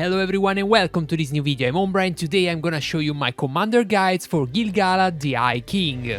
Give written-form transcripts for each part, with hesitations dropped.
Hello everyone and welcome to this new video. I'm Ombra and today I'm gonna show you my commander guides for Gil Galad the High King.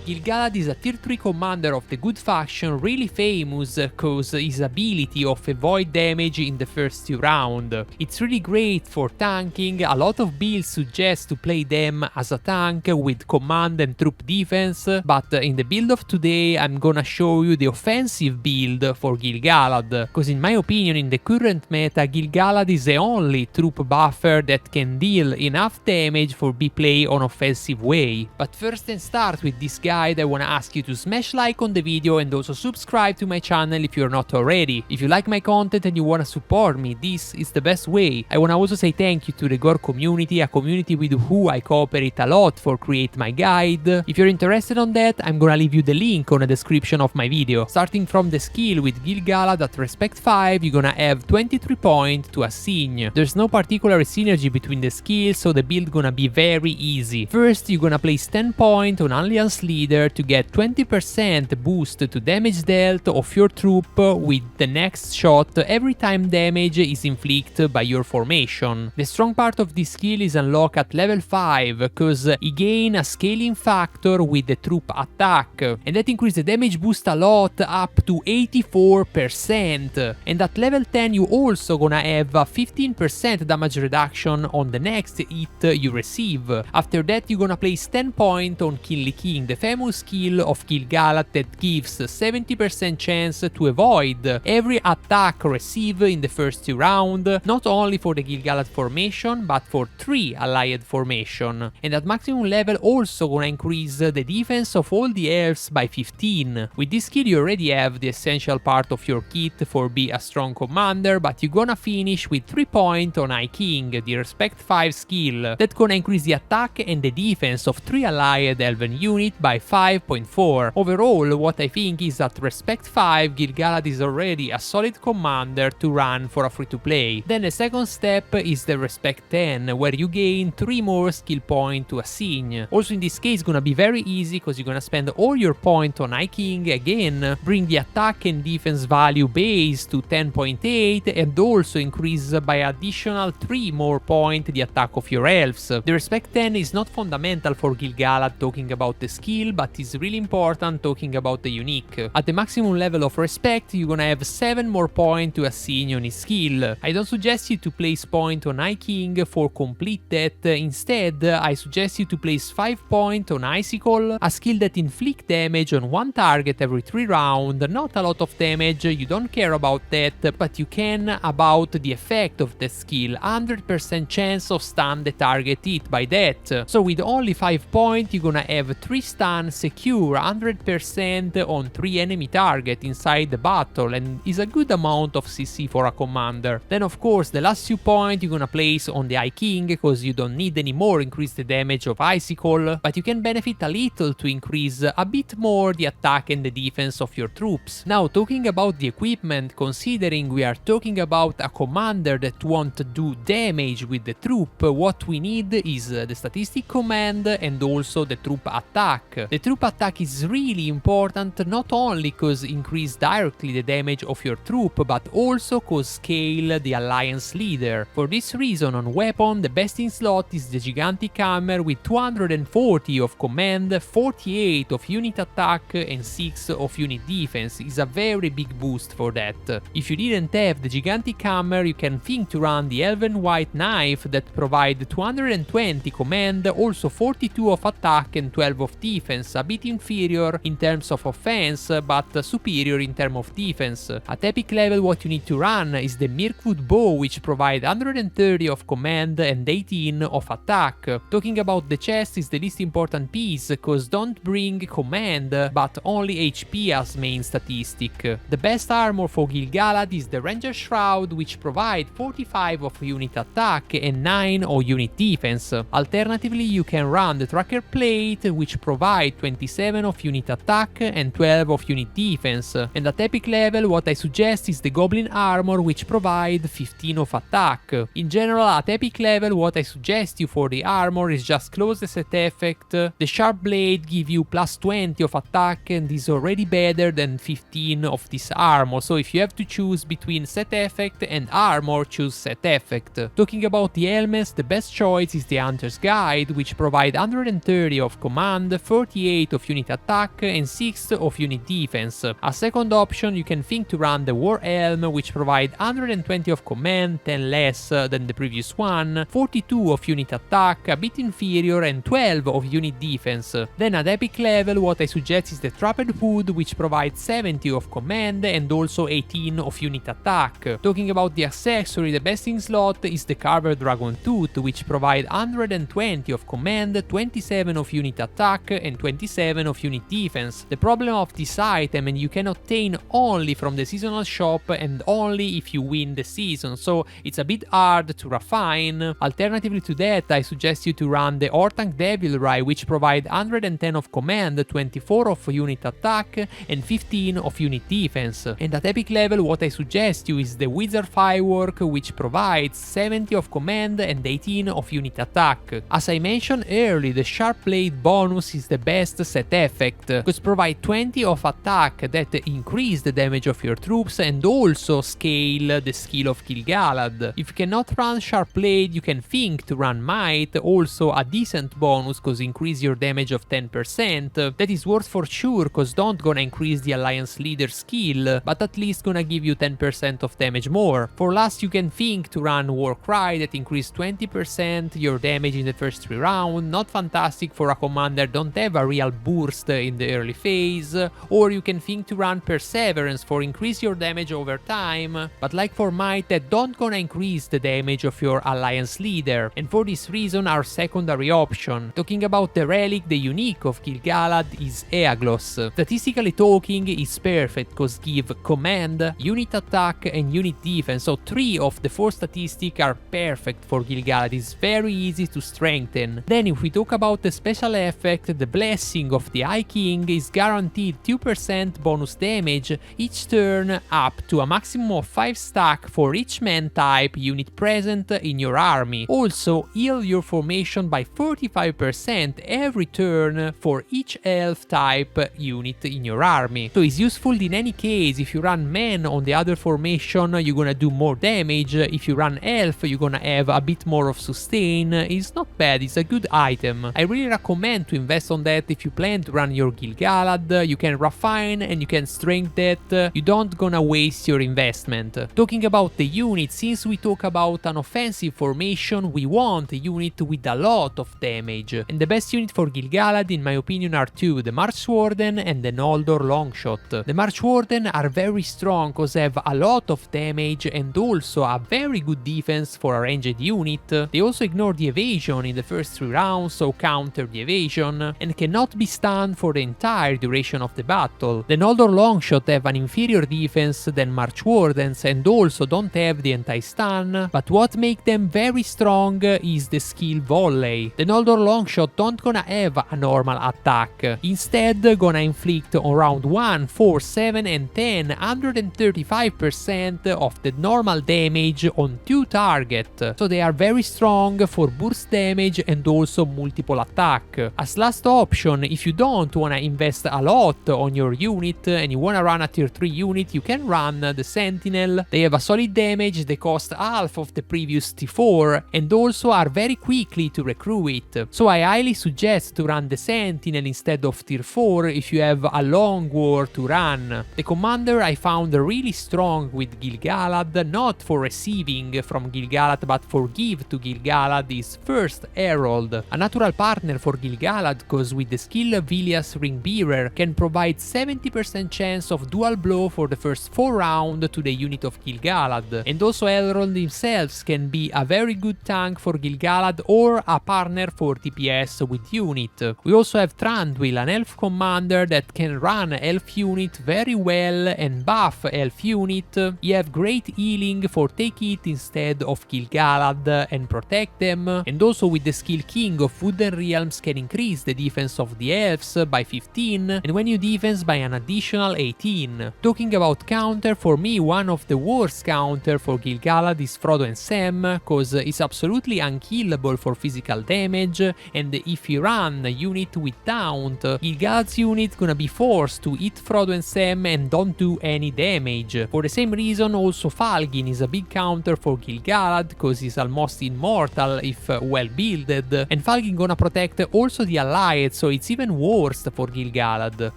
Gil Galad is a tier 3 commander of the good faction, really famous cause his ability of avoid damage in the first 2 rounds. It's really great for tanking. A lot of builds suggest to play them as a tank with command and troop defense, but in the build of today I'm gonna show you the offensive build for Gil Galad, cause in my opinion in the current meta Gil Galad is the only troop buffer that can deal enough damage for be played on offensive way. But first and start with this guide, I wanna ask you to smash like on the video and also subscribe to my channel if you're not already. If you like my content and you wanna support me, this is the best way. I wanna also say thank you to the Gore community, a community with who I cooperate a lot for create my guide. If you're interested on that, I'm gonna leave you the link on the description of my video. Starting from the skill with Gil Galad at respect 5, you're gonna have 23 points to assign. There's no particular synergy between the skills, so the build gonna be very easy. First, you're gonna place 10 points on Alliance Leader to get 20% boost to damage dealt of your troop with the next shot every time damage is inflicted by your formation. The strong part of this skill is unlocked at level 5 cause you gain a scaling factor with the troop attack, and that increases the damage boost a lot, up to 84%. And at level 10 you also gonna have a 15% damage reduction on the next hit you receive. After that you're gonna place 10 points on Kill the King, the famous skill of Gil Galad that gives 70% chance to avoid every attack received in the first 2 rounds, not only for the Gil Galad formation but for 3 allied formation. And at maximum level also gonna increase the defense of all the elves by 15. With this skill you already have the essential part of your kit for be a strong commander, but you're gonna finish with 3 points on High King, the respect 5 skill that gonna increase the attack and the defense of 3 allied elven unit by 5.4. Overall, what I think is at respect 5, Gil Galad is already a solid commander to run for a free-to-play. Then the second step is the respect 10, where you gain 3 more skill points to assign. Also in this case gonna be very easy because you're gonna spend all your points on High King again, bring the attack and defense value base to 10.8 and also increase by additional 3 more points the attack of your elves. The respect 10 is not fundamental for Gil Galad talking about the skill, but is really important talking about the unique. At the maximum level of respect, you're gonna have 7 more points to assign on his skill. I don't suggest you to place points on High King for complete that. Instead, I suggest you to place 5 points on Icicle, a skill that inflict damage on 1 target every 3 rounds. Not a lot of damage, you don't care about that, but you can about the effect of the skill. 100% chance of stun the target hit by that. So with only 5 points, you're gonna have 3 stun secure 100% on 3 enemy target inside the battle, and is a good amount of CC for a commander. Then of course the last 2 points you're gonna place on the High King because you don't need anymore increase the damage of Icicle, but you can benefit a little to increase a bit more the attack and the defense of your troops. Now talking about the equipment, considering we are talking about a commander that won't do damage with the troop, what we need is the statistic command and also the troop attack. The troop attack is really important not only cause increase directly the damage of your troop, but also cause scale the alliance leader. For this reason on weapon the best in slot is the gigantic hammer with 240 of command, 48 of unit attack and 6 of unit defense. Is a very big boost for that. If you didn't have the gigantic hammer, you can think to run the elven white knife that provide 220 command, also 42 of attack and 12 of defense, a bit inferior in terms of offense but superior in terms of defense. At epic level what you need to run is the Mirkwood bow, which provide 130 of command and 18 of attack. Talking about the chest is the least important piece cause don't bring command but only HP as main statistic. The best armor for Gil Galad is the Ranger Shroud, which provide 45 of unit attack and 9 of unit defense. Alternatively you can run the Tracker Plate, which provide provide 27 of unit attack and 12 of unit defense. And at epic level what I suggest is the Goblin Armor, which provide 15 of attack. In general, at epic level what I suggest you for the armor is just close the set effect. The Sharp Blade give you plus 20 of attack and is already better than 15 of this armor, so if you have to choose between set effect and armor, choose set effect. Talking about the helmets, the best choice is the Hunter's Guide, which provide 130 of command, 48 of unit attack and 6 of unit defense. A second option, you can think to run the War Helm, which provide 120 of command, 10 less than the previous one, 42 of unit attack, a bit inferior, and 12 of unit defense. Then at epic level what I suggest is the Trapped Hood, which provides 70 of command and also 18 of unit attack. Talking about the accessory, the best in slot is the Carved Dragon Tooth, which provide 120 of command, 27 of unit attack and 27 of unit defense. The problem of this item, and you can obtain only from the seasonal shop and only if you win the season, so it's a bit hard to refine. Alternatively to that, I suggest you to run the Ortank Devilry, which provide 110 of command, 24 of unit attack and 15 of unit defense. And at epic level what I suggest you is the Wizard Firework, which provides 70 of command and 18 of unit attack. As I mentioned earlier, the Sharp Blade bonus is the best set effect, because provide 20 of attack that increase the damage of your troops and also scale the skill of Gil Galad. If you cannot run Sharp Blade, you can think to run Might, also a decent bonus cause increase your damage of 10%. That is worth for sure cause don't gonna increase the Alliance Leader skill, but at least gonna give you 10% of damage more. For last, you can think to run Warcry that increase 20% your damage in the first 3 rounds, not fantastic for a commander don't have a real burst in the early phase, or you can think to run Perseverance for increase your damage over time, but like for Might that don't gonna increase the damage of your Alliance Leader, and for this reason our secondary option. Talking about the Relic, the unique of Gil Galad is Eaglos. Statistically talking is perfect cause give command, unit attack and unit defense, so 3 of the 4 statistics are perfect for Gil Galad, it's very easy to strengthen. Then if we talk about the special effect, the Blessing of the High King is guaranteed 2% bonus damage each turn up to a maximum of 5 stack for each man type unit present in your army. Also heal your formation by 45% every turn for each elf type unit in your army. So it's useful in any case. If you run men on the other formation, you're gonna do more damage. If you run elf, you're gonna have a bit more of sustain. It's not bad, it's a good item. I really recommend to invest on that if you plan to run your Gil Galad. You can refine and you can strength that. You don't gonna waste your investment. Talking about the unit, since we talk about an offensive formation, we want a unit with a lot of damage. And the best unit for Gil Galad in my opinion are 2, the March Warden and the Noldor Longshot. The March Warden are very strong cause they have a lot of damage and also a very good defense for a ranged unit. They also ignore the evasion in the first 3 rounds, so counter the evasion, and cannot be stunned for the entire duration of the battle. The Noldor Longshot have an inferior defense than March Wardens and also don't have the anti-stun, but what makes them very strong is the skill Volley. The Noldor Longshot don't gonna have a normal attack, instead gonna inflict on round 1, 4, 7 and 10 135% of the normal damage on 2 targets, so they are very strong for burst damage and also multiple attack. As last option, if you don't wanna invest a lot on your unit and you wanna run a tier 3 unit, you can run the Sentinel. They have a solid damage, they cost half of the previous T4 and also are very quickly to recruit, so I highly suggest to run the Sentinel instead of tier 4 if you have a long war to run. The commander I found really strong with Gil Galad, not for receiving from Gil Galad but for give to Gil Galad, is first Herald, a natural partner for Gil Galad cause with the skill Vilias Ringbearer can provide 70% chance of dual blow for the first 4 rounds to the unit of Gil Galad, and also Elrond himself can be a very good tank for Gil Galad or a partner for TPS with unit. We also have Tranduil, an elf commander that can run elf unit very well and buff elf unit. You have great healing for take it instead of Gil Galad and protect them, and also with the skill King of Wooden Realms can increase the defense defense of the elves by 15, and when you defense by an additional 18. Talking about counter, for me one of the worst counter for Gil Galad is Frodo and Sam, cause it's absolutely unkillable for physical damage, and if you run a unit with Taunt, Gil Galad's unit gonna be forced to hit Frodo and Sam and don't do any damage. For the same reason, also Falgin is a big counter for Gil Galad, cause he's almost immortal if well builded, and Falgin gonna protect also the allied, so it's even worse for Gil Galad.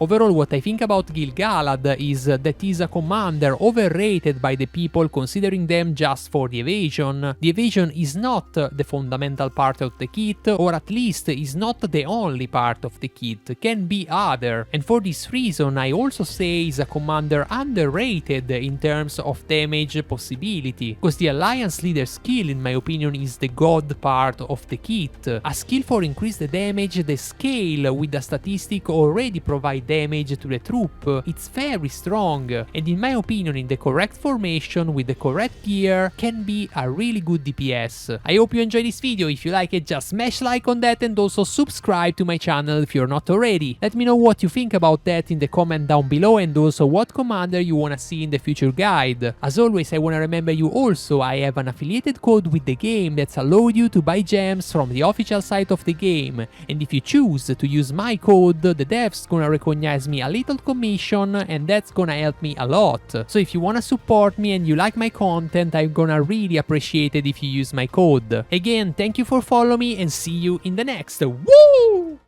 Overall, what I think about Gil Galad is that he's a commander overrated by the people, considering them just for the evasion. The evasion is not the fundamental part of the kit, or at least is not the only part of the kit, can be other, and for this reason I also say he's a commander underrated in terms of damage possibility, because the alliance leader skill in my opinion is the god part of the kit. A skill for increase the damage, the scale with the statistic already provide damage to the troop. It's very strong, and in my opinion in the correct formation with the correct gear can be a really good DPS. I hope you enjoyed this video. If you like it, just smash like on that and also subscribe to my channel if you're not already. Let me know what you think about that in the comment down below, and also what commander you wanna see in the future guide. As always, I wanna remember you also I have an affiliated code with the game that's allowed you to buy gems from the official site of the game, and if you choose to use my code, the devs gonna recognize me a little commission, and that's gonna help me a lot. So if you wanna support me and you like my content, I'm gonna really appreciate it if you use my code. Again, thank you for following me and see you in the next. Woo!